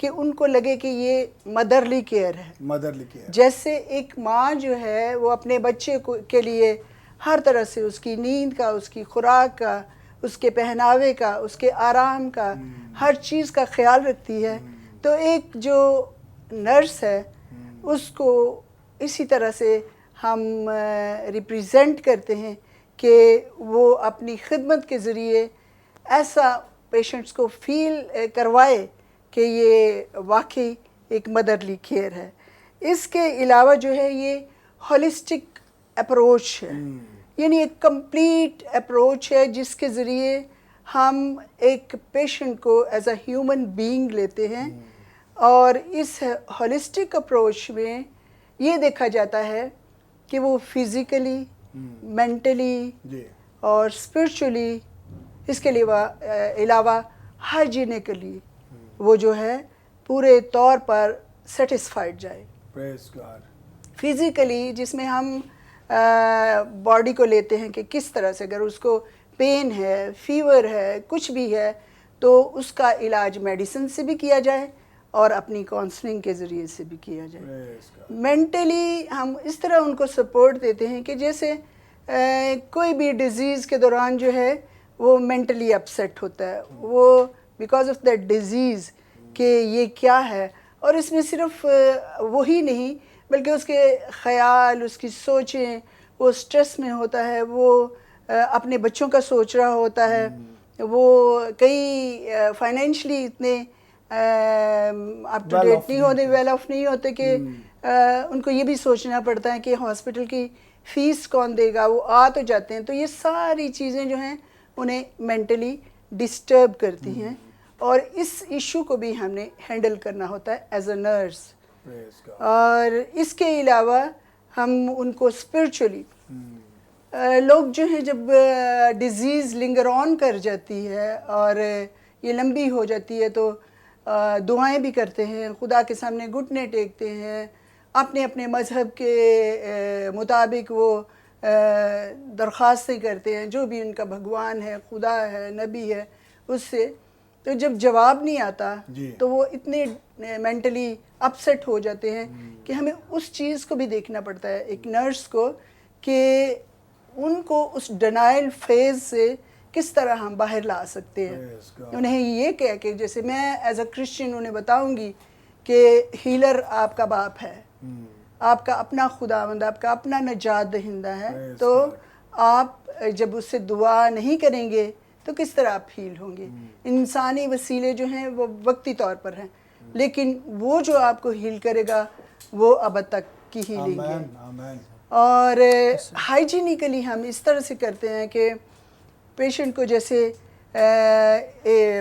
کہ ان کو لگے کہ یہ مدرلی کیئر ہے. مدرلی کیئر جیسے ایک ماں جو ہے وہ اپنے بچے کے لیے ہر طرح سے اس کی نیند کا، اس کی خوراک کا، اس کے پہناوے کا، اس کے آرام کا، ہر چیز کا خیال رکھتی ہے، تو ایک جو نرس ہے اس کو اسی طرح سے ہم ریپریزنٹ کرتے ہیں کہ وہ اپنی خدمت کے ذریعے ایسا پیشنٹس کو فیل کروائے کہ یہ واقعی ایک مدرلی کیئر ہے. اس کے علاوہ جو ہے یہ ہولسٹک اپروچ ہے، یعنی ایک کمپلیٹ اپروچ ہے جس کے ذریعے ہم ایک پیشنٹ کو ایز اے ہیومن بینگ لیتے ہیں. اور اس ہولسٹک اپروچ میں یہ دیکھا جاتا ہے کہ وہ فزیکلی، مینٹلی اور اسپرچولی، اس کے علاوہ ہائیجینیکلی وہ جو ہے پورے طور پر سیٹسفائیڈ جائے. فزیکلی جس میں ہم باڈی کو لیتے ہیں کہ کس طرح سے اگر اس کو پین ہے، فیور ہے، کچھ بھی ہے تو اس کا علاج میڈیسن سے بھی کیا جائے اور اپنی کاؤنسلنگ کے ذریعے سے بھی کیا جائے. مینٹلی ہم اس طرح ان کو سپورٹ دیتے ہیں کہ جیسے کوئی بھی ڈیزیز کے دوران جو ہے وہ مینٹلی اپسیٹ ہوتا ہے، وہ بیکاز آف دیٹ ڈیزیز کہ یہ کیا ہے. اور اس میں صرف وہی نہیں بلکہ اس کے خیال، اس کی سوچیں، وہ سٹریس میں ہوتا ہے، وہ اپنے بچوں کا سوچ رہا ہوتا ہے، وہ کئی فائنینشلی اتنے اپ ٹو ڈیٹ نہیں ہوتے، ویل آف نہیں ہوتے کہ ان کو یہ بھی سوچنا پڑتا ہے کہ ہاسپٹل کی فیس کون دے گا. وہ آ تو جاتے ہیں تو یہ ساری چیزیں جو ہیں انہیں مینٹلی ڈسٹرب کرتی ہیں، اور اس ایشو کو بھی ہم نے ہینڈل کرنا ہوتا ہے ایز اے نرس. اور اس کے علاوہ ہم ان کو اسپرچولی، لوگ جو ہیں جب ڈیزیز لنگر آن کر جاتی ہے اور یہ لمبی ہو جاتی ہے تو دعائیں بھی کرتے ہیں، خدا کے سامنے گھٹنے ٹیکتے ہیں، اپنے اپنے مذہب کے مطابق وہ درخواستیں کرتے ہیں، جو بھی ان کا بھگوان ہے، خدا ہے، نبی ہے، اس سے. تو جب جواب نہیں آتا تو وہ اتنے مینٹلی اپسیٹ ہو جاتے ہیں کہ ہمیں اس چیز کو بھی دیکھنا پڑتا ہے ایک نرس کو کہ ان کو اس ڈینائل فیز سے کس طرح ہم باہر لا سکتے ہیں. انہیں یہ کہہ کہ جیسے میں ایز اے کرسچن انہیں بتاؤں گی کہ ہیلر آپ کا باپ ہے، آپ کا اپنا خداوند، آپ کا اپنا نجات دہندہ ہے، تو آپ جب اس سے دعا نہیں کریں گے تو کس طرح آپ ہیل ہوں گے. انسانی وسیلے جو ہیں وہ وقتی طور پر ہیں، لیکن وہ جو آپ کو ہیل کرے گا وہ ابد تک کی ہیلنگ ہے. اور ہائیجینیکلی ہم اس طرح سے کرتے ہیں کہ پیشنٹ کو جیسے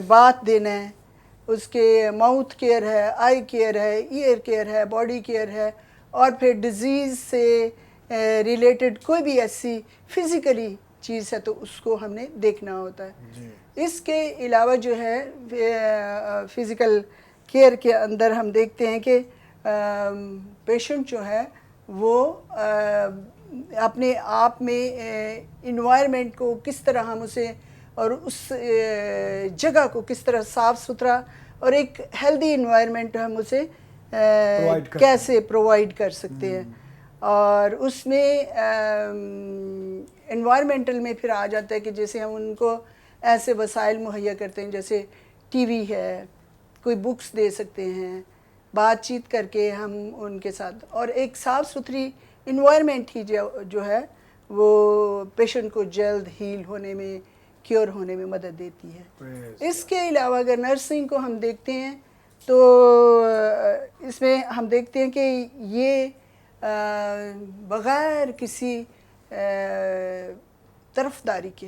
بات دینا ہے، اس کے ماؤتھ کیئر ہے، آئی کیئر ہے، ایئر کیئر ہے، باڈی کیئر ہے، اور پھر ڈیزیز سے ریلیٹڈ کوئی بھی ایسی فزیکلی چیز ہے تو اس کو ہم نے دیکھنا ہوتا ہے. اس کے علاوہ جو ہے فزیکل کیئر کے اندر ہم دیکھتے ہیں کہ پیشنٹ جو ہے وہ اپنے آپ میں انوائرمنٹ کو کس طرح ہم اسے اور اس جگہ کو کس طرح صاف ستھرا اور ایک ہیلدی انوائرمنٹ ہم اسے کیسے پرووائڈ کر سکتے ہیں. اور اس میں انوائرمنٹل میں پھر آ جاتا ہے کہ جیسے ہم ان کو ایسے وسائل مہیا کرتے ہیں جیسے ٹی وی ہے، کوئی بکس دے سکتے ہیں، بات چیت کر کے ہم ان کے ساتھ، اور ایک صاف ستھری انوائرمنٹ ہی جو ہے وہ پیشنٹ کو جلد ہیل ہونے میں، کیور ہونے میں مدد دیتی ہے. اس کے علاوہ اگر نرسنگ کو ہم دیکھتے ہیں تو اس میں ہم دیکھتے ہیں کہ یہ بغیر کسی طرفداری کے،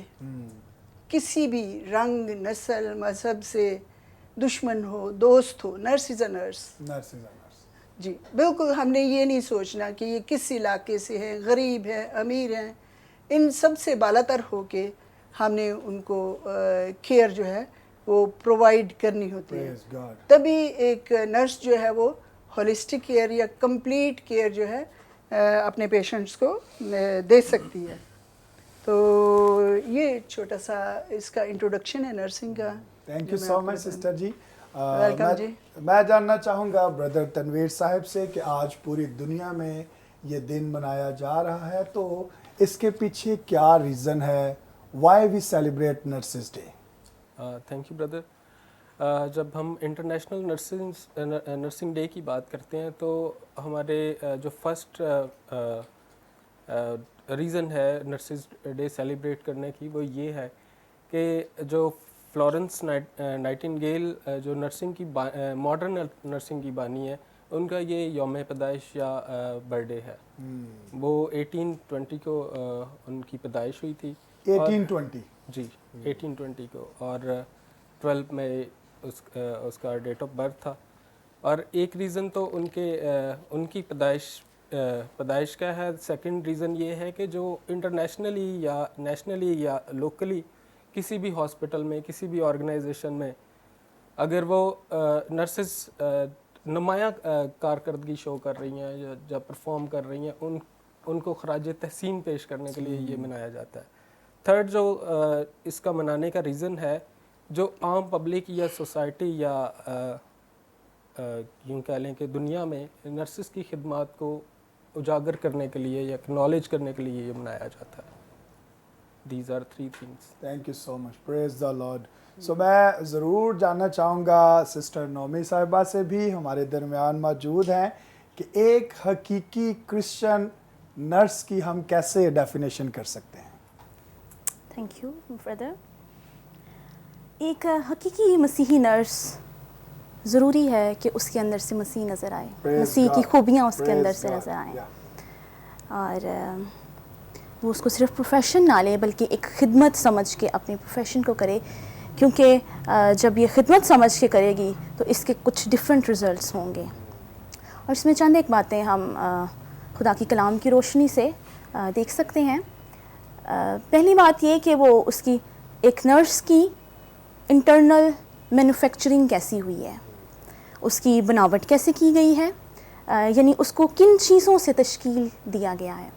کسی بھی رنگ، نسل، مذہب سے دشمن ہو، دوست ہو، نرس از اے نرس. جی بالکل، ہم نے یہ نہیں سوچنا کہ یہ کس علاقے سے ہے، غریب ہے، امیر ہیں، ان سب سے بالاتر ہو کے ہم نے ان کو کیئر جو ہے وہ پرووائڈ کرنی ہوتی ہے. تبھی ایک نرس جو ہے وہ ہولسٹک کیئر یا کمپلیٹ کیئر جو ہے اپنے پیشنٹس کو دے سکتی ہے. تو یہ چھوٹا سا اس کا انٹروڈکشن ہے نرسنگ کا. Thank you so much sister ji. Welcome ji. میں جاننا چاہوں گا بردر تنویر صاحب سے کہ آج پوری دنیا میں یہ دن منایا جا رہا ہے تو اس کے پیچھے کیا ریزن ہے؟ Why we celebrate nurses day? Thank you brother. جب ہم انٹرنیشنل نرسنگ ڈے کی بات کرتے ہیں تو ہمارے جو فرسٹ ریزن ہے نرسز ڈے سیلیبریٹ کرنے کی وہ یہ ہے کہ جو فلورنس نائٹنگیل جو نرسنگ کی ماڈرن نرسنگ کی بانی ہے ان کا یہ یوم پیدائش یا برتھ ڈے ہے. وہ 1820 کو ان کی پیدائش ہوئی تھی. 1820 جی 1820 کو, اور 12 مئی اس کا ڈیٹ آف برتھ تھا. اور ایک ریزن تو ان کی پیدائش کا ہے. سیکنڈ ریزن یہ ہے کہ جو انٹرنیشنلی یا نیشنلی یا لوکلی کسی بھی ہاسپٹل میں کسی بھی آرگنائزیشن میں اگر وہ نرسز نمایاں کارکردگی شو کر رہی ہیں یا جب پرفارم کر رہی ہیں ان کو خراج تحسین پیش کرنے کے لیے یہ منایا جاتا ہے. تھرڈ جو اس کا منانے کا ریزن ہے جو عام پبلک یا سوسائٹی یا یوں کہہ لیں کہ دنیا میں نرسز کی خدمات کو اجاگر کرنے کے لیے یا اکنالج کرنے کے لیے یہ منایا جاتا ہے. These are three things. Thank you so much. Praise the Lord. So میں ضرور جاننا چاہوں گا سسٹر نومی صاحبہ سے بھی ہمارے درمیان موجود ہیں کہ ایک حقیقی کرسچن نرس کی ہم کیسے ڈیفینیشن کر سکتے ہیں؟ Thank you brother. ایک حقیقی مسیحی نرس ضروری ہے کہ اس کے اندر سے مسیح نظر آئے, مسیح کی خوبیاں اس کے اندر سے نظر آئیں, اور وہ اس کو صرف پروفیشن نہ لے بلکہ ایک خدمت سمجھ کے اپنے پروفیشن کو کرے, کیونکہ جب یہ خدمت سمجھ کے کرے گی تو اس کے کچھ ڈفرینٹ ریزلٹس ہوں گے. اور اس میں چند ایک باتیں ہم خدا کی کلام کی روشنی سے دیکھ سکتے ہیں. پہلی بات یہ کہ وہ اس کی ایک نرس کی انٹرنل مینوفیکچرنگ کیسی ہوئی ہے, اس کی بناوٹ کیسے کی گئی ہے, یعنی اس کو کن چیزوں سے تشکیل دیا گیا ہے.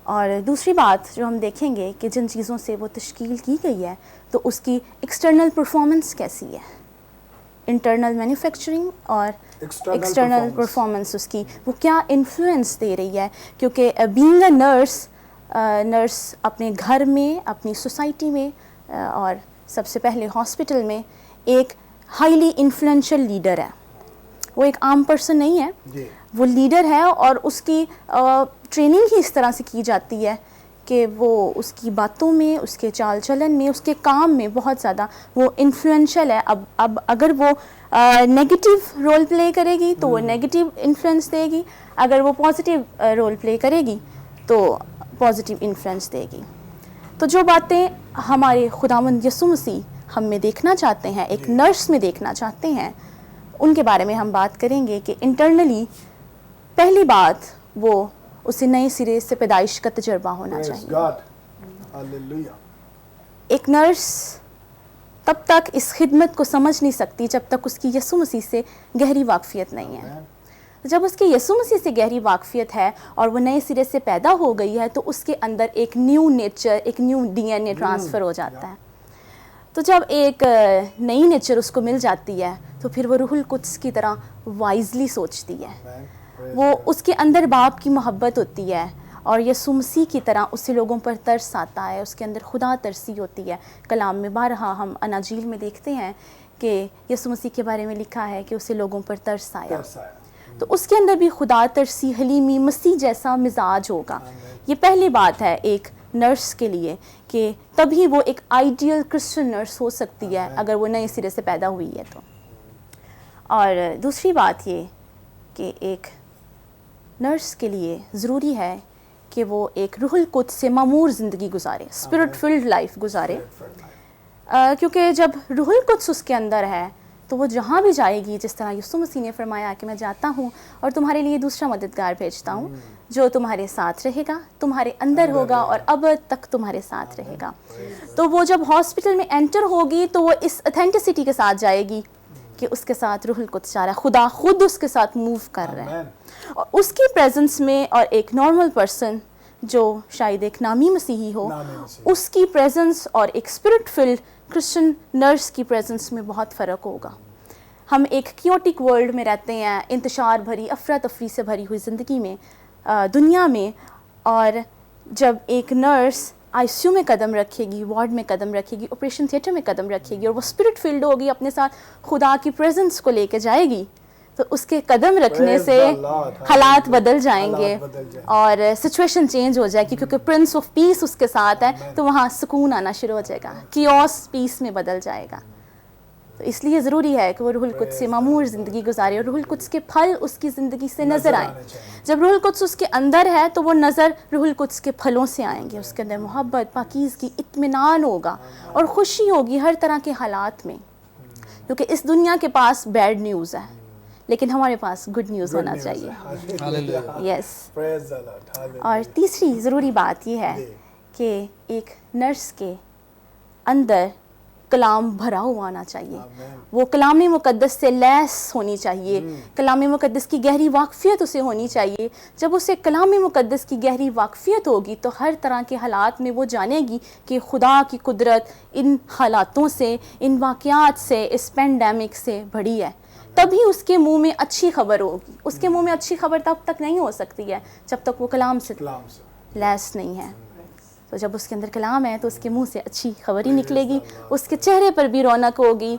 اور دوسری بات جو ہم دیکھیں گے کہ جن چیزوں سے وہ تشکیل کی گئی ہے تو اس کی ایکسٹرنل پرفارمنس کیسی ہے, انٹرنل مینوفیکچرنگ اور ایکسٹرنل پرفارمنس اس کی وہ کیا انفلوئنس دے رہی ہے. کیونکہ بینگ اے نرس اپنے گھر میں, اپنی سوسائٹی میں اور سب سے پہلے ہاسپٹل میں ایک ہائیلی انفلوئنشل لیڈر ہے. وہ ایک عام پرسن نہیں ہے, وہ لیڈر ہے, اور اس کی ٹریننگ ہی اس طرح سے کی جاتی ہے کہ وہ اس کی باتوں میں, اس کے چال چلن میں, اس کے کام میں بہت زیادہ وہ انفلوئنشل ہے. اب اگر وہ نیگیٹو رول پلے کرے گی تو وہ نیگیٹو انفلوئنس دے گی, اگر وہ پازیٹیو رول پلے کرے گی تو پازیٹیو انفلوئنس دے گی. تو جو باتیں ہمارے خداوند یسوع مسیح ہم میں دیکھنا چاہتے ہیں, ایک نرس میں دیکھنا چاہتے ہیں, ان کے بارے میں ہم بات کریں گے. کہ انٹرنلی پہلی بات وہ اسے نئے سرے سے پیدائش کا تجربہ ہونا چاہیے. ایک نرس تب تک اس خدمت کو سمجھ نہیں سکتی جب تک اس کی یسوع مسیح سے گہری واقفیت نہیں ہے. جب اس کے یسوع مسیح سے گہری واقفیت ہے اور وہ نئے سرے سے پیدا ہو گئی ہے تو اس کے اندر ایک نیو نیچر, ایک new D N A transfer ہو جاتا ہے. تو جب ایک نئی نیچر اس کو مل جاتی ہے تو پھر وہ روح القدس کی طرح وائزلی سوچتی ہے. وہ اس کے اندر باپ کی محبت ہوتی ہے اور یسوع مسیح کی طرح اسے لوگوں پر ترس آتا ہے, اس کے اندر خدا ترسی ہوتی ہے. کلام میں بارہا ہم اناجیل میں دیکھتے ہیں کہ یسوع مسیح کے بارے میں لکھا ہے کہ اسے لوگوں پر ترس آیا. تو اس کے اندر بھی خدا ترسی, حلیمی, مسیح جیسا مزاج ہوگا. یہ پہلی بات ہے ایک نرس کے لیے کہ تبھی وہ ایک آئیڈیل کرسچن نرس ہو سکتی ہے اگر وہ نئے سرے سے پیدا ہوئی ہے تو. اور دوسری بات یہ کہ ایک نرس کے لیے ضروری ہے کہ وہ ایک روح القدس سے معمور زندگی گزارے, اسپرٹ فلڈ لائف گزارے. کیونکہ جب روح القدس اس کے اندر ہے تو وہ جہاں بھی جائے گی, جس طرح یسوع مسیح نے فرمایا کہ میں جاتا ہوں اور تمہارے لیے دوسرا مددگار بھیجتا ہوں جو تمہارے ساتھ رہے گا, تمہارے اندر ہوگا اور اب تک تمہارے ساتھ رہے گا. تو وہ جب ہاسپٹل میں انٹر ہوگی تو وہ اس اتھینٹسٹی کے ساتھ جائے گی کہ اس کے ساتھ روح القدس جا رہا ہے, خدا خود اس کے ساتھ موو کر رہا ہے. اور اس کی پریزنس میں اور ایک نارمل پرسن جو شاید ایک نامی مسیحی ہو, اس کی پریزنس اور ایک اسپرٹ فلڈ کرسچن نرس کی پریزنس میں بہت فرق ہوگا. ہم ایک کیوٹک ورلڈ میں رہتے ہیں, انتشار بھری, افراتفری سے بھری ہوئی زندگی میں, دنیا میں, اور جب ایک نرس آئی سی یو میں قدم رکھے گی, وارڈ میں قدم رکھے گی, آپریشن تھیٹر میں قدم رکھے گی, اور وہ اسپرٹ فیلڈ ہوگی, اپنے ساتھ خدا کی پریزنس کو لے کے جائے گی, تو اس کے قدم رکھنے سے حالات بدل جائیں گے اور سچویشن چینج ہو جائے گی, کیونکہ پرنس آف پیس اس کے ساتھ ہے, تو وہاں سکون آنا شروع ہو جائے گا, کیوس پیس میں بدل جائے گا. تو اس لیے ضروری ہے کہ وہ روح القدس سے معمور زندگی گزارے, اور روح القدس کے پھل اس کی زندگی سے نظر آئیں. جب روح القدس اس کے اندر ہے تو وہ نظر روح القدس کے پھلوں سے آئیں گے. اس کے اندر محبت, پاکیزگی, اطمینان ہوگا اور خوشی ہوگی ہر طرح کے حالات میں, کیونکہ اس دنیا کے پاس بیڈ نیوز ہے, لیکن ہمارے پاس گڈ نیوز ہونا چاہیے. یس. اور تیسری ضروری بات یہ ہے کہ ایک نرس کے اندر کلام بھرا ہوا آنا چاہیے, وہ کلام مقدس سے لیس ہونی چاہیے, کلام مقدس کی گہری واقفیت اسے ہونی چاہیے. جب اسے کلام مقدس کی گہری واقفیت ہوگی تو ہر طرح کے حالات میں وہ جانے گی کہ خدا کی قدرت ان حالاتوں سے, ان واقعات سے, اس پینڈیمک سے بڑی ہے. تبھی اس کے منہ میں اچھی خبر ہوگی. اس کے منہ میں اچھی خبر تب تک نہیں ہو سکتی ہے جب تک وہ کلام سے لیس نہیں ہے. تو جب اس کے اندر کلام ہے تو اس کے منہ سے اچھی خبر ہی نکلے گی, اس کے چہرے پر بھی رونق ہوگی,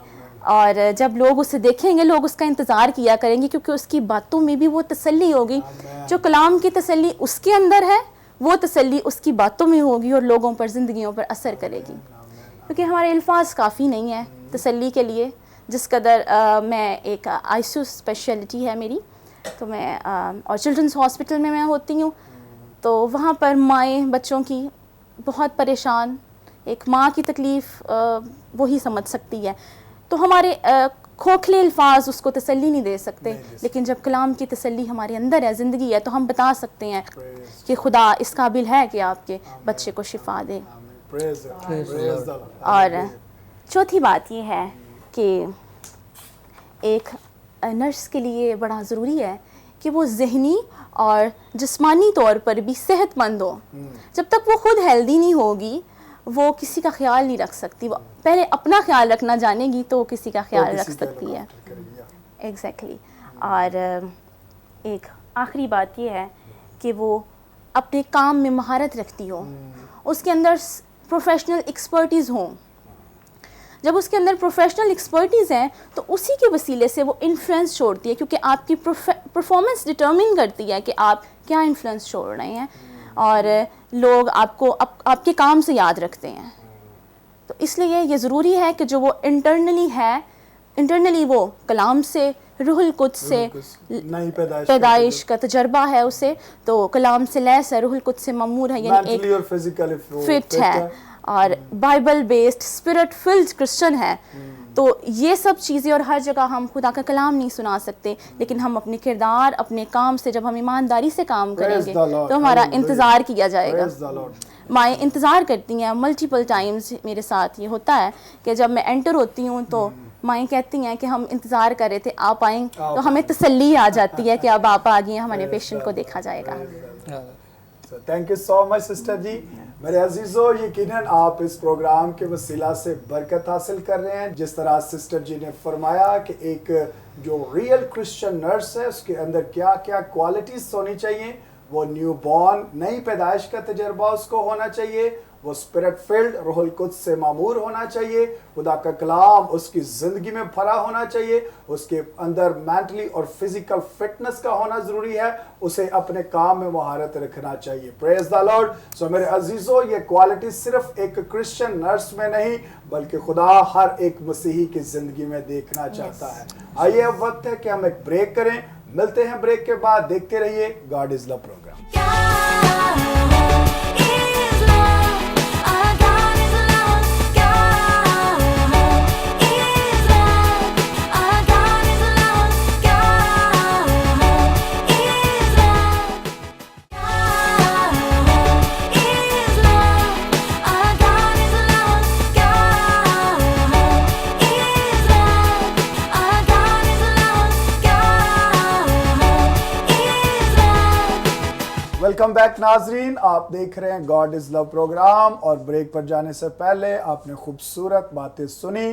اور جب لوگ اسے دیکھیں گے لوگ اس کا انتظار کیا کریں گے, کیونکہ اس کی باتوں میں بھی وہ تسلی ہوگی. جو کلام کی تسلی اس کے اندر ہے وہ تسلی اس کی باتوں میں ہوگی اور لوگوں پر, زندگیوں پر اثر کرے گی. کیونکہ ہمارے الفاظ کافی نہیں ہیں تسلی کے لیے. جس قدر میں ایک آئی سی یو اسپیشلٹی ہے میری, تو میں اور چلڈرنس ہاسپٹل میں ہوتی ہوں, تو وہاں پر مائیں بچوں کی بہت پریشان, ایک ماں کی تکلیف وہی سمجھ سکتی ہے. تو ہمارے کھوکھلے الفاظ اس کو تسلی نہیں دے سکتے, لیکن جب کلام کی تسلی ہمارے اندر ہے, زندگی ہے, تو ہم بتا سکتے ہیں کہ خدا اس قابل ہے کہ آپ کے بچے کو شفا دے. اور چوتھی بات یہ ہے کہ ایک نرس کے لیے بڑا ضروری ہے کہ وہ ذہنی اور جسمانی طور پر بھی صحت مند ہو. جب تک وہ خود ہیلدی نہیں ہوگی وہ کسی کا خیال نہیں رکھ سکتی. وہ پہلے اپنا خیال رکھنا جانے گی تو کسی کا خیال رکھ سکتی ہے. ایگزیکٹلی. اور ایک آخری بات یہ ہے کہ وہ اپنے کام میں مہارت رکھتی ہو, اس کے اندر پروفیشنل ایکسپرٹیز ہوں. جب اس کے اندر پروفیشنل ایکسپرٹیز ہیں تو اسی کے وسیلے سے وہ انفلوئنس چھوڑتی ہے, کیونکہ آپ کی پرفارمنس ڈٹرمن کرتی ہے کہ آپ کیا انفلوئنس چھوڑ رہے ہیں, اور لوگ آپ کو آپ کے کام سے یاد رکھتے ہیں. تو اس لیے یہ ضروری ہے کہ جو وہ انٹرنلی وہ کلام سے, روح القدس سے پیدائش کا تجربہ ہے اسے, تو کلام سے لیس ہے, روح القدس سے مامور ہے, یعنی ایک فٹ ہے, اور Bible based spirit filled Christian ہے. تو یہ سب چیزیں, اور ہر جگہ ہم خدا کا کلام نہیں سنا سکتے, لیکن ہم اپنے کردار, اپنے کام سے جب ہم ایمانداری سے کام کریں گے تو ہمارا انتظار کیا جائے گا. مائیں انتظار کرتی ہیں. ملٹیپل ٹائمز میرے ساتھ یہ ہوتا ہے کہ جب میں انٹر ہوتی ہوں تو مائیں کہتی ہیں کہ ہم انتظار کر رہے تھے, آپ آئیں, تو ہمیں تسلی آ جاتی ہے کہ اب آپ آ گئی ہیں, ہمارے پیشنٹ کو دیکھا جائے گا. Thank you so much sister ji. میرے عزیزو, یقیناً آپ اس پروگرام کے وسیلہ سے برکت حاصل کر رہے ہیں. جس طرح سسٹر جی نے فرمایا کہ ایک جو ریئل کرسچن نرس ہے اس کے اندر کیا کیا کوالٹیز ہونی چاہیے. وہ نیو بورن, نئی پیدائش کا تجربہ اس کو ہونا چاہیے, وہ اسپرٹ فیلڈ, روح القدس سے معمور ہونا چاہیے, خدا کا کلام اس کی زندگی میں بھرا ہونا چاہیے, اس کے اندر مینٹلی اور فزیکل فٹنس کا ہونا ضروری ہے, اسے اپنے کام میں مہارت رکھنا چاہیے. پریز دا لارڈ. سو میرے عزیزو, یہ کوالٹی صرف ایک کرسچن نرس میں نہیں بلکہ خدا ہر ایک مسیحی کی زندگی میں دیکھنا چاہتا ہے. آئیے اب وقت ہے کہ ہم ایک بریک کریں. ملتے ہیں بریک کے بعد. دیکھتے رہیے God is love programme. Welcome back ناظرین, آپ دیکھ رہے ہیں گاڈ از لو پروگرام. اور بریک پر جانے سے پہلے آپ نے خوبصورت باتیں سنی.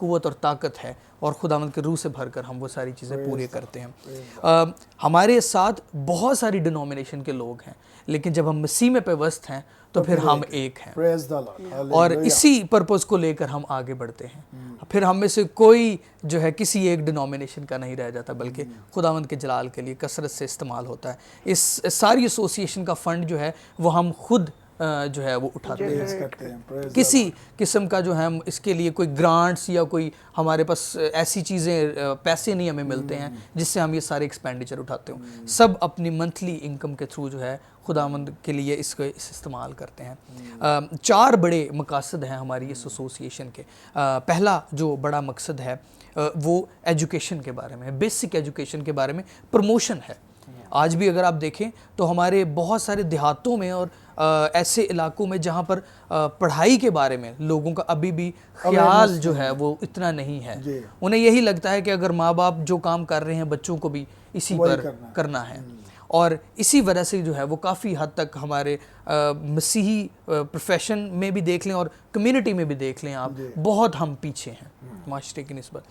قوت اور طاقت ہے اور خداوند کے روح سے بھر کر ہم وہ ساری چیزیں پورے کرتے ہیں. ہمارے ساتھ بہت ساری ڈینومینیشن کے لوگ ہیں لیکن جب ہم مسیح میں پیوست ہیں تو پھر ہم ایک ہیں اور اسی پرپز کو لے کر ہم آگے بڑھتے ہیں. پھر ہم میں سے کوئی جو ہے کسی ایک ڈینومینیشن کا نہیں رہ جاتا بلکہ خداوند کے جلال کے لیے کثرت سے استعمال ہوتا ہے. اس ساری ایسوسیشن کا فنڈ جو ہے وہ ہم خود جو ہے وہ اٹھاتے ہیں. کسی قسم کا جو ہے ہم اس کے لیے کوئی گرانٹس یا کوئی ہمارے پاس ایسی چیزیں پیسے نہیں ہمیں ملتے ہیں جس سے ہم یہ سارے ایکسپینڈیچر اٹھاتے ہوں. سب اپنی منتھلی انکم کے تھرو جو ہے خداوند کے لیے اس کو استعمال کرتے ہیں. 4 بڑے مقاصد ہیں ہماری اس ایسوسیشن کے. پہلا جو بڑا مقصد ہے وہ ایجوکیشن کے بارے میں، بیسک ایجوکیشن کے بارے میں پروموشن ہے. آج بھی اگر آپ دیکھیں تو ہمارے بہت سارے دیہاتوں میں اور ایسے علاقوں میں جہاں پر پڑھائی کے بارے میں لوگوں کا ابھی بھی خیال جو ہے وہ اتنا نہیں ہے. انہیں یہی لگتا ہے کہ اگر ماں باپ جو کام کر رہے ہیں بچوں کو بھی اسی پر کرنا ہے اور اسی وجہ سے جو ہے وہ کافی حد تک ہمارے مسیحی پروفیشن میں بھی دیکھ لیں اور کمیونٹی میں بھی دیکھ لیں آپ بہت ہم پیچھے ہیں معاشرے کی نسبت.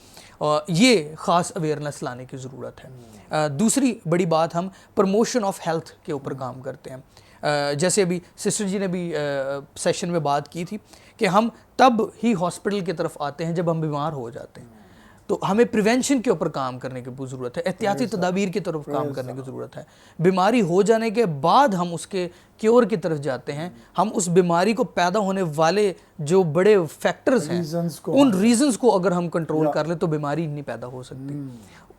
یہ خاص اویئرنیس لانے کی ضرورت ہے. دوسری بڑی بات ہم پروموشن آف ہیلتھ کے اوپر کام کرتے ہیں. جیسے ابھی سسٹر جی نے بھی سیشن میں بات کی تھی کہ ہم تب ہی ہاسپٹل کی طرف آتے ہیں جب ہم بیمار ہو جاتے ہیں. تو ہمیں پریونشن کے اوپر کام کرنے کی ضرورت ہے، احتیاطی تدابیر کی طرف کام کرنے کی ضرورت ہے. بیماری ہو جانے کے بعد ہم اس کے کیور کی طرف جاتے ہیں. ہم اس بیماری کو پیدا ہونے والے جو بڑے فیکٹرز ہیں ان ریزنز کو اگر ہم کنٹرول کر لیں تو بیماری نہیں پیدا ہو سکتی.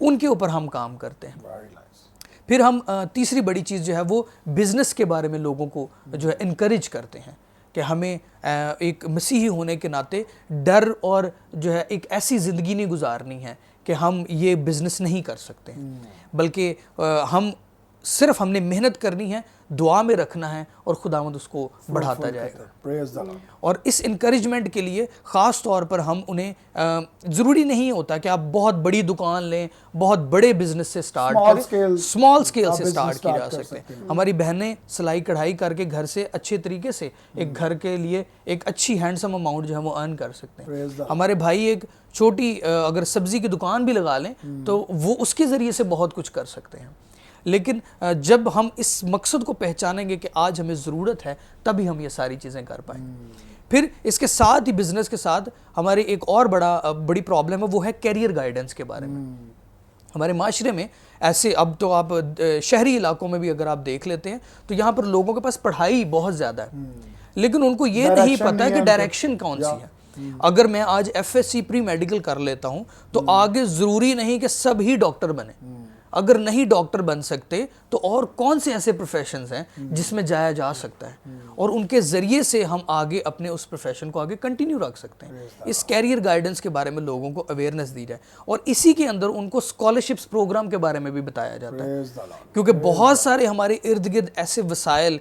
ان کے اوپر ہم کام کرتے ہیں. پھر ہم تیسری بڑی چیز جو ہے وہ بزنس کے بارے میں لوگوں کو جو ہے انکریج کرتے ہیں کہ ہمیں ایک مسیحی ہونے کے ناطے ڈر اور جو ہے ایک ایسی زندگی نہیں گزارنی ہے کہ ہم یہ بزنس نہیں کر سکتے ہیں بلکہ ہم نے محنت کرنی ہے، دعا میں رکھنا ہے اور خداوند اس کو بڑھاتا جائے گا. اور اس انکریجمنٹ کے لیے خاص طور پر ہم انہیں ضروری نہیں ہوتا کہ آپ بہت بڑی دکان لیں، بہت بڑے بزنس سے سٹارٹ کریں، اسمال اسکیل سے سٹارٹ کی جا سکتے ہیں. ہماری بہنیں سلائی کڑھائی کر کے گھر سے اچھے طریقے سے ایک گھر کے لیے ایک اچھی ہینڈسم اماؤنٹ جو ہے وہ ارن کر سکتے ہیں. ہمارے بھائی ایک چھوٹی اگر سبزی کی دکان بھی لگا لیں تو وہ اس کے ذریعے سے بہت کچھ کر سکتے ہیں. لیکن جب ہم اس مقصد کو پہچانیں گے کہ آج ہمیں ضرورت ہے تبھی ہم یہ ساری چیزیں کر پائیں. پھر اس کے ساتھ ہی بزنس کے ساتھ ہماری ایک اور بڑی پرابلم ہے وہ ہے کیریئر گائیڈنس کے بارے میں. ہمارے معاشرے میں ایسے اب تو آپ شہری علاقوں میں بھی اگر آپ دیکھ لیتے ہیں تو یہاں پر لوگوں کے پاس پڑھائی بہت زیادہ ہے لیکن ان کو یہ نہیں پتہ کہ ڈائریکشن کون سی ہے. اگر میں آج FSC پری میڈیکل کر لیتا ہوں تو آگے ضروری نہیں کہ سب ہی ڈاکٹر بنے. اگر نہیں ڈاکٹر بن سکتے تو اور کون سے ایسے پروفیشنز ہیں جس میں جایا جا سکتا ہے اور ان کے ذریعے سے ہم آگے اپنے اس پروفیشن کو آگے کنٹینیو رکھ سکتے ہیں. اس کیریئر گائیڈنس کے بارے میں لوگوں کو اویئرنیس دی جائے اور اسی کے اندر ان کو اسکالرشپس پروگرام کے بارے میں بھی بتایا جاتا ہے کیونکہ بہت سارے ہمارے ارد گرد ایسے وسائل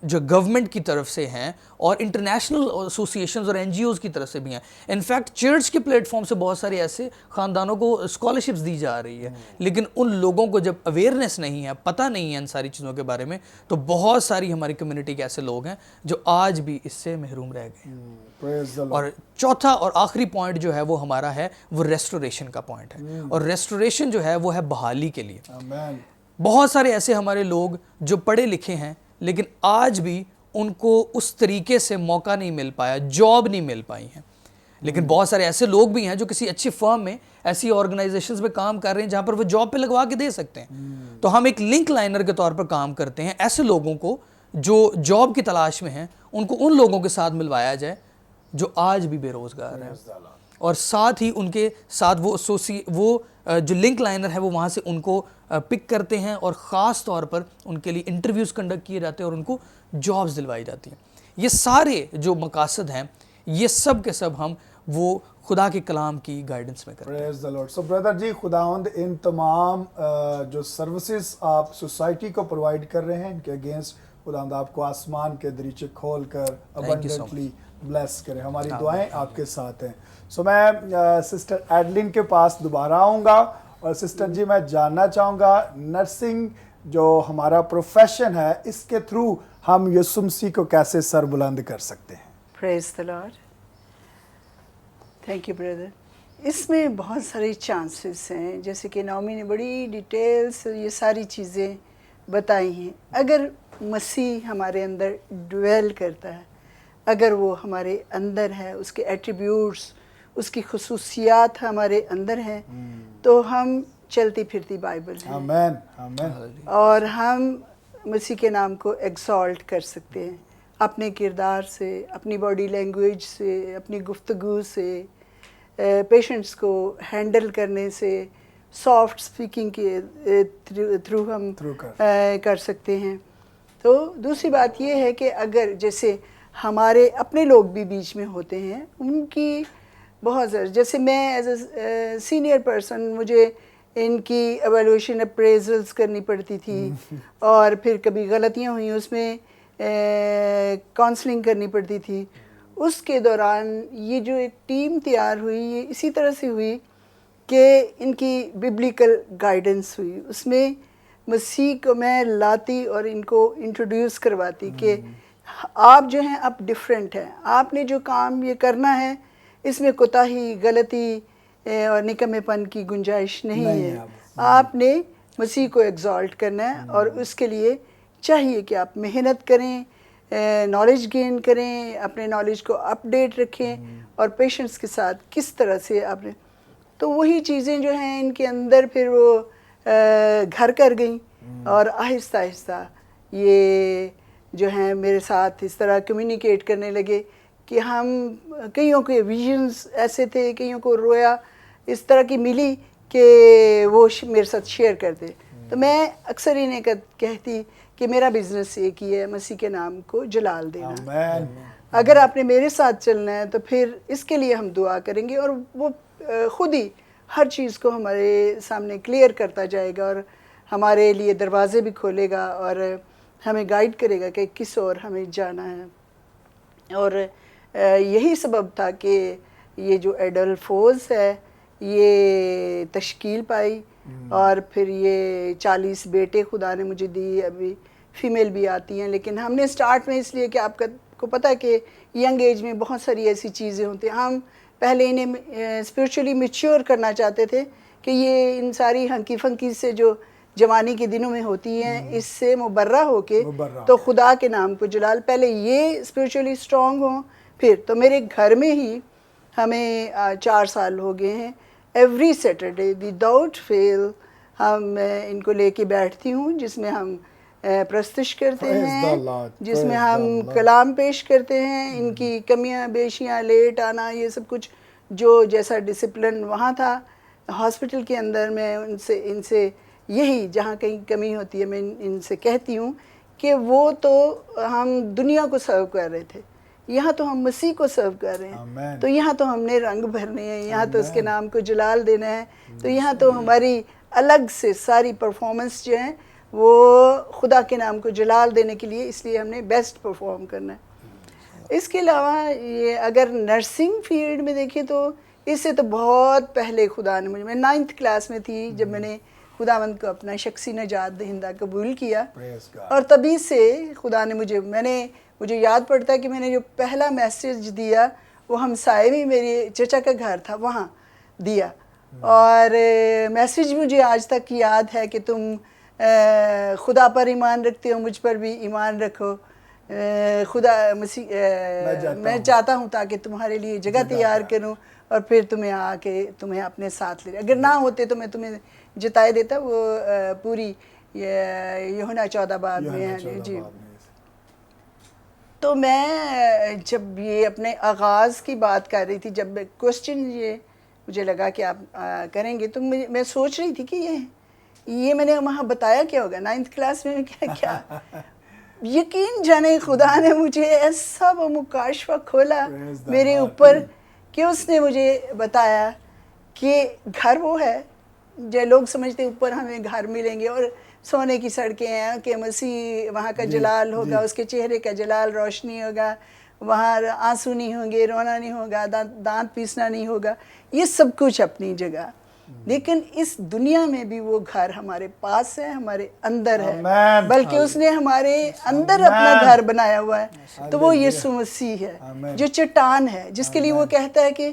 جو گورنمنٹ کی طرف سے ہیں اور انٹرنیشنل ایسوسیشنز اور NGOز کی طرف سے بھی ہیں. انفیکٹ چرچ کے پلیٹ فارم سے بہت سارے ایسے خاندانوں کو اسکالرشپس دی جا رہی ہے لیکن ان لوگوں کو جب اویئرنیس نہیں ہے، پتہ نہیں ہے ان ساری چیزوں کے بارے میں تو بہت ساری ہماری کمیونٹی کے ایسے لوگ ہیں جو آج بھی اس سے محروم رہ گئے ہیں. اور چوتھا اور آخری پوائنٹ جو ہے وہ ہمارا ہے وہ ریسٹوریشن کا پوائنٹ ہے اور ریسٹوریشن جو ہے وہ ہے بحالی کے لیے. بہت سارے ایسے ہمارے لوگ جو پڑھے لکھے ہیں لیکن آج بھی ان کو اس طریقے سے موقع نہیں مل پایا، جاب نہیں مل پائی ہیں. لیکن بہت سارے ایسے لوگ بھی ہیں جو کسی اچھی فرم میں ایسی آرگنائزیشنز میں کام کر رہے ہیں جہاں پر وہ جاب پہ لگوا کے دے سکتے ہیں. تو ہم ایک لنک لائنر کے طور پر کام کرتے ہیں. ایسے لوگوں کو جو جاب کی تلاش میں ہیں ان کو ان لوگوں کے ساتھ ملوایا جائے جو آج بھی بے روزگار ہیں اور ساتھ ہی ان کے ساتھ وہ جو لنک لائنر ہے وہ وہاں سے ان کو پک کرتے ہیں اور خاص طور پر ان کے لیے انٹرویوز کنڈکٹ کیے جاتے ہیں اور ان کو جابز دلوائی جاتی ہیں. یہ سارے جو مقاصد ہیں یہ سب کے سب ہم وہ خدا کے کلام کی گائیڈنس میں کرتے ہیں. پریز دی لارڈ. سو بردر جی خداوند ان تمام جو سروسز آپ سوسائٹی کو پرووائڈ کر رہے ہیں ان کے اگینسٹ خداوند آپ کو آسمان کے دریچے کھول کر ابنڈنٹلی بلیس کرے. ہماری دعائیں آپ کے ساتھ ہیں. سو میں سسٹر ایڈلن کے پاس دوبارہ آؤں گا اور سسٹر جی میں جاننا چاہوں گا نرسنگ جو ہمارا پروفیشن ہے اس کے تھرو ہم یسوع مسیح کو کیسے سر بلند کر سکتے ہیں. Praise the Lord. Thank you brother. اس میں بہت سارے چانسز ہیں، جیسے کہ نعومی نے بڑی ڈیٹیلس یہ ساری چیزیں بتائی ہیں. اگر مسیح ہمارے اندر ڈویل کرتا ہے، اگر وہ ہمارے اندر ہے، اس کے ایٹریبیوٹس، اس کی خصوصیات ہمارے اندر ہیں، تو ہم چلتی پھرتی بائبل ہیں. آمین آمین. اور ہم مسیح کے نام کو ایکسالٹ کر سکتے ہیں اپنے کردار سے، اپنی باڈی لینگویج سے، اپنی گفتگو سے، پیشنٹس کو ہینڈل کرنے سے، سافٹ اسپیکنگ کے تھرو ہم کر سکتے ہیں. تو دوسری بات یہ ہے کہ اگر جیسے ہمارے اپنے لوگ بھی بیچ میں ہوتے ہیں، ان کی بہت زیادہ، جیسے میں ایز اے سینئر پرسن مجھے ان کی ایویلویشن اپریزلس کرنی پڑتی تھی، اور پھر کبھی غلطیاں ہوئیں اس میں کاؤنسلنگ کرنی پڑتی تھی. اس کے دوران یہ جو ایک ٹیم تیار ہوئی، یہ اسی طرح سے ہوئی کہ ان کی ببلیکل گائیڈنس ہوئی. اس میں مسیح کو میں لاتی اور ان کو انٹروڈیوس کرواتی کہ آپ جو ہیں آپ ڈیفرنٹ ہیں، آپ نے جو کام یہ کرنا ہے اس میں کوتاہی، غلطی اور نکمے پن کی گنجائش نہیں ہے. آپ نے مسیح کو ایگزالٹ کرنا ہے، اور اس کے لیے چاہیے کہ آپ محنت کریں، نالج گین کریں، اپنے نالج کو اپ ڈیٹ رکھیں، اور پیشنٹس کے ساتھ کس طرح سے آپ نے. تو وہی چیزیں جو ہیں ان کے اندر پھر وہ گھر کر گئیں، اور آہستہ آہستہ یہ جو ہیں میرے ساتھ اس طرح کمیونیکیٹ کرنے لگے کہ ہم کئیوں کے ویژنز ایسے تھے، کئیوں کو رویا اس طرح کی ملی کہ وہ میرے ساتھ شیئر کرتے. تو میں اکثر انہیں کہتی کہ میرا بزنس ایک ہی ہے، مسیح کے نام کو جلال دینا. اگر آپ نے میرے ساتھ چلنا ہے تو پھر اس کے لیے ہم دعا کریں گے، اور وہ خود ہی ہر چیز کو ہمارے سامنے کلیئر کرتا جائے گا، اور ہمارے لیے دروازے بھی کھولے گا، اور ہمیں گائیڈ کرے گا کہ کس اور ہمیں جانا ہے. اور یہی سبب تھا کہ یہ جو ایڈلفوز ہے یہ تشکیل پائی، اور پھر یہ 40 بیٹے خدا نے مجھے دی. ابھی فیمیل بھی آتی ہیں، لیکن ہم نے سٹارٹ میں اس لیے کہ آپ کو پتہ ہے کہ ینگ ایج میں بہت ساری ایسی چیزیں ہوتی ہیں، ہم پہلے انہیں اسپریچولی میچور کرنا چاہتے تھے کہ یہ ان ساری ہنکی فنکی سے جو جوانی کے دنوں میں ہوتی ہیں اس سے مبرہ ہو کے تو خدا کے نام کو جلال، پہلے یہ اسپریچولی اسٹرانگ ہوں. پھر تو میرے گھر میں ہی ہمیں 4 سال ہو گئے ہیں، ایوری سیٹرڈے وداؤٹ فیل ہم ان کو لے کے بیٹھتی ہوں، جس میں ہم پرستش کرتے ہیں، جس میں ہم کلام پیش کرتے ہیں. ان کی کمیاں بیشیاں، لیٹ آنا، یہ سب کچھ جو جیسا ڈسپلن وہاں تھا ہاسپٹل کے اندر، میں ان سے یہی جہاں کہیں کمی ہوتی ہے میں ان سے کہتی ہوں کہ وہ تو ہم دنیا کو سرو کر رہے تھے، یہاں تو ہم مسیح کو سرو کر رہے ہیں. تو یہاں تو ہم نے رنگ بھرنے ہیں، یہاں تو اس کے نام کو جلال دینا ہے. تو یہاں تو ہماری الگ سے ساری پرفارمنس جو ہیں وہ خدا کے نام کو جلال دینے کے لیے، اس لیے ہم نے بیسٹ پرفارم کرنا ہے. اس کے علاوہ یہ اگر نرسنگ فیلڈ میں دیکھیں تو اس سے تو بہت پہلے خدا نے میں 9th کلاس میں تھی جب میں نے خداوند کو اپنا شخصی نجات دہندہ قبول کیا، اور تبھی سے خدا نے مجھے یاد پڑتا ہے کہ میں نے جو پہلا میسیج دیا وہ ہمسائے میں میرے چچا کا گھر تھا وہاں دیا، اور میسیج مجھے آج تک یاد ہے کہ تم خدا پر ایمان رکھتے ہو، مجھ پر بھی ایمان رکھو. خدا مسیح میں چاہتا ہوں تاکہ تمہارے لیے جگہ تیار کروں اور پھر تمہیں آ کے تمہیں اپنے ساتھ لے، اگر نہ ہوتے تو میں تمہیں جتائے دیتا. وہ پوری یوحنا 14 باب میں ہے. جی تو میں جب یہ اپنے آغاز کی بات کر رہی تھی، جب کوسچن یہ مجھے لگا کہ آپ کریں گے، تو میں سوچ رہی تھی کہ یہ میں نے وہاں بتایا کیا ہوگا 9th کلاس میں کیا یقین جانے خدا نے مجھے ایسا وہ مکاشفہ کھولا میرے اوپر کہ اس نے مجھے بتایا کہ گھر وہ ہے جو لوگ سمجھتے اوپر ہمیں گھر ملیں گے اور سونے کی سڑکیں ہیں کہ مسیح وہاں کا جلال ہوگا، اس کے چہرے کا جلال، روشنی ہوگا، وہاں آنسو نہیں ہوں گے، رونا نہیں ہوگا، دانت پیسنا نہیں ہوگا. یہ سب کچھ اپنی جگہ، لیکن اس دنیا میں بھی وہ گھر ہمارے پاس ہے، ہمارے اندر ہے، بلکہ اس نے ہمارے اندر اپنا گھر بنایا ہوا ہے. تو وہ یسوع مسیح ہے جو چٹان ہے، جس کے لیے وہ کہتا ہے کہ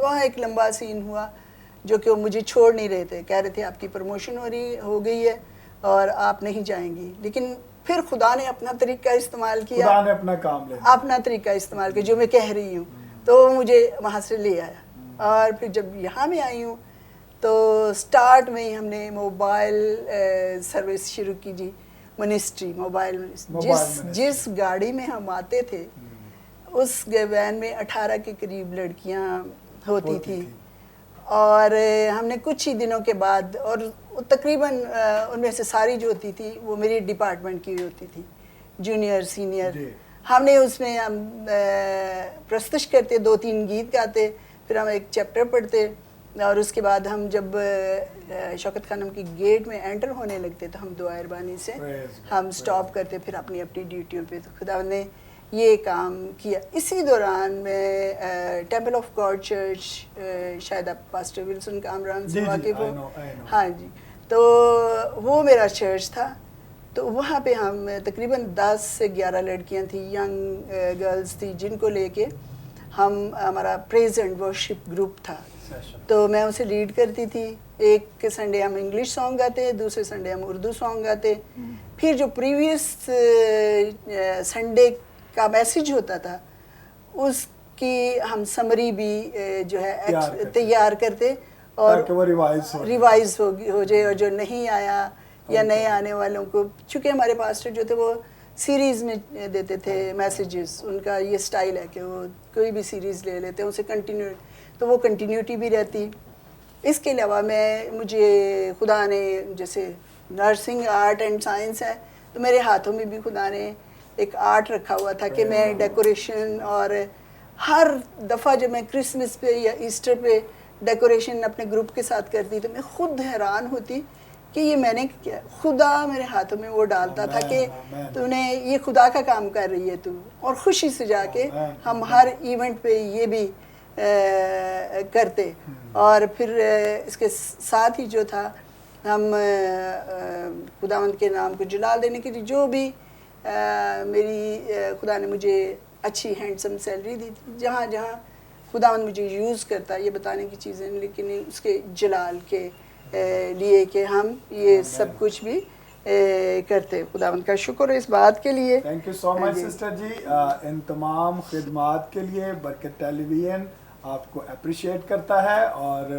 تو وہاں ایک لمبا سین ہوا جو کہ وہ مجھے چھوڑ نہیں رہے تھے, کہہ رہے تھے آپ کی پروموشن ہو گئی ہے اور آپ نہیں جائیں گی, لیکن پھر خدا نے اپنا طریقہ استعمال کیا, خدا نے اپنا کام لے لیا, اپنا طریقہ استعمال کیا جو میں کہہ رہی ہوں, تو مجھے وہاں سے لے آیا. اور پھر جب یہاں میں آئی ہوں تو سٹارٹ میں ہی ہم نے موبائل سروس شروع کی جی, منسٹری, موبائل جس گاڑی میں ہم آتے تھے اس وین میں 18 کے قریب لڑکیاں ہوتی تھی, اور ہم نے کچھ ہی دنوں کے بعد, اور تقریباً ان میں سے ساری جو ہوتی تھی وہ میری ڈپارٹمنٹ کی ہوتی تھی, جونیئر سینئر. ہم نے اس میں ہم پرستش کرتے, 2-3 گیت گاتے, پھر ہم ایک چیپٹر پڑھتے, اور اس کے بعد ہم جب شوکت خانم کی گیٹ میں انٹر ہونے لگتے تو ہم دعا اربانی سے ہم سٹاپ کرتے پھر اپنی ڈیوٹیوں پہ. تو خدا نے یہ کام کیا. اسی دوران میں ٹیمپل آف گاڈ چرچ, شاید آپ پاسٹر ولسن کامران سے واقف ہو, ہاں جی, تو وہ میرا چرچ تھا. تو وہاں پہ ہم تقریباً 10 سے 11 لڑکیاں تھیں, ینگ گرلز تھی, جن کو لے کے ہمارا پریز اینڈ ورشپ گروپ تھا. تو میں اسے لیڈ کرتی تھی. ایک سنڈے ہم انگلش سانگ گاتے, دوسرے سنڈے ہم اردو سانگ گاتے. پھر جو پریویس سنڈے کا میسیج ہوتا تھا اس کی ہم سمری بھی جو ہے تیار کرتے, اور ریوائز ہو جائے, اور جو نہیں آیا یا نئے آنے والوں کو, چونکہ ہمارے پاسٹر جو تھے وہ سیریز میں دیتے تھے میسیجز, ان کا یہ سٹائل ہے کہ وہ کوئی بھی سیریز لے لیتے ہیں, اسے کنٹینیو, تو وہ کنٹینیوٹی بھی رہتی. اس کے علاوہ مجھے خدا نے, جیسے نرسنگ آرٹ اینڈ سائنس ہے, تو میرے ہاتھوں میں بھی خدا نے ایک آرٹ رکھا ہوا تھا کہ میں ڈیکوریشن, اور ہر دفعہ جب میں کرسمس پہ یا ایسٹر پہ ڈیکوریشن اپنے گروپ کے ساتھ کرتی تو میں خود حیران ہوتی کہ یہ میں نے کیا, خدا میرے ہاتھوں میں وہ ڈالتا تھا کہ تو نے یہ خدا کا کام کر رہی ہے تو, اور خوشی سے جا کے ہم ہر ایونٹ پہ یہ بھی کرتے. اور پھر اس کے ساتھ ہی جو تھا ہم خداوند کے نام کو جلال دینے کے لیے جو بھی میری خدا نے مجھے اچھی ہینڈسم سیلری دی تھی, جہاں جہاں خداوند مجھے یوز کرتا, یہ بتانے کی چیزیں, لیکن اس کے جلال کے لیے کہ ہم یہ سب کچھ بھی کرتے. خداوند کا شکر ہے اس بات کے لیے. Thank you so much sister ji, ان تمام خدمات کے لیے. برکت ٹیلی ویژن آپ کو اپریشیٹ کرتا ہے اور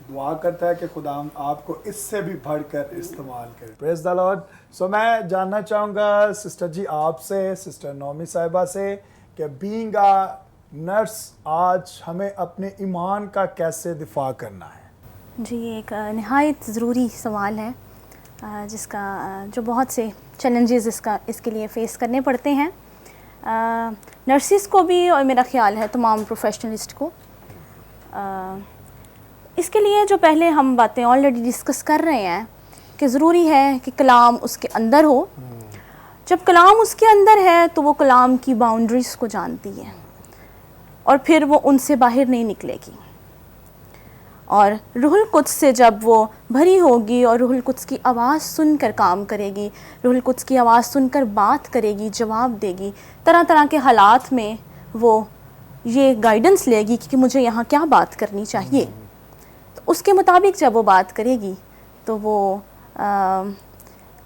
دعا کرتا ہے کہ خدا آپ کو اس سے بھی بڑھ کر استعمال کرے. پریز دی لارڈ. سو میں جاننا چاہوں گا سسٹر جی آپ سے, سسٹر نومی صاحبہ سے, کہ بینگ اے نرس آج ہمیں اپنے ایمان کا کیسے دفاع کرنا ہے؟ جی, ایک نہایت ضروری سوال ہے جس کا جو بہت سے چیلنجز اس کے لیے فیس کرنے پڑتے ہیں نرسز کو بھی, اور میرا خیال ہے تمام پروفیشنلسٹ کو. اس کے لیے جو پہلے ہم باتیں آلریڈی ڈسکس کر رہے ہیں کہ ضروری ہے کہ کلام اس کے اندر ہو. جب کلام اس کے اندر ہے تو وہ کلام کی باؤنڈریز کو جانتی ہے اور پھر وہ ان سے باہر نہیں نکلے گی. اور روح القدس سے جب وہ بھری ہوگی اور روح القدس کی آواز سن کر کام کرے گی, روح القدس کی آواز سن کر بات کرے گی, جواب دے گی, طرح طرح کے حالات میں وہ یہ گائیڈنس لے گی کہ مجھے یہاں کیا بات کرنی چاہیے. تو اس کے مطابق جب وہ بات کرے گی تو وہ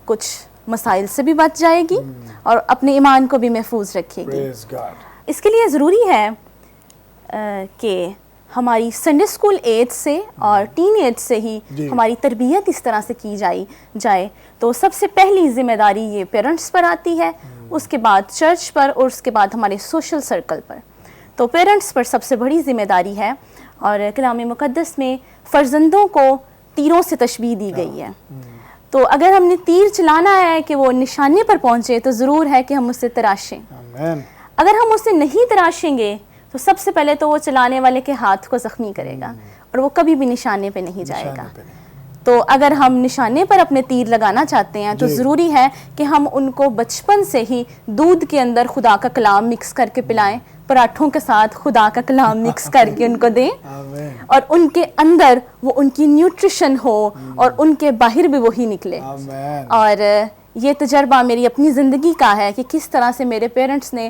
کچھ مسائل سے بھی بچ جائے گی اور اپنے ایمان کو بھی محفوظ رکھے گی. اس کے لیے ضروری ہے کہ ہماری سنڈے اسکول ایج سے اور ٹین ایج سے ہی ہماری تربیت اس طرح سے کی جائے. تو سب سے پہلی ذمہ داری یہ پیرنٹس پر آتی ہے, اس کے بعد چرچ پر, اور اس کے بعد ہمارے سوشل سرکل پر. تو پیرنٹس پر سب سے بڑی ذمہ داری ہے, اور کلام مقدس میں فرزندوں کو تیروں سے تشبیہ دی گئی ہے. تو اگر ہم نے تیر چلانا ہے کہ وہ نشانے پر پہنچے تو ضرور ہے کہ ہم اسے تراشیں. اگر ہم اسے نہیں تراشیں گے تو سب سے پہلے تو وہ چلانے والے کے ہاتھ کو زخمی کرے گا اور وہ کبھی بھی نشانے پہ نہیں جائے گا. تو اگر ہم نشانے پر اپنے تیر لگانا چاہتے ہیں تو ضروری ہے کہ ہم ان کو بچپن سے ہی دودھ کے اندر خدا کا کلام مکس کر کے پلائیں, پراٹھوں کے ساتھ خدا کا کلام مکس کر کے ان کو دیں, اور ان کے اندر وہ ان کی نیوٹریشن ہو اور ان کے باہر بھی وہی نکلے. اور یہ تجربہ میری اپنی زندگی کا ہے کہ کس طرح سے میرے پیرنٹس نے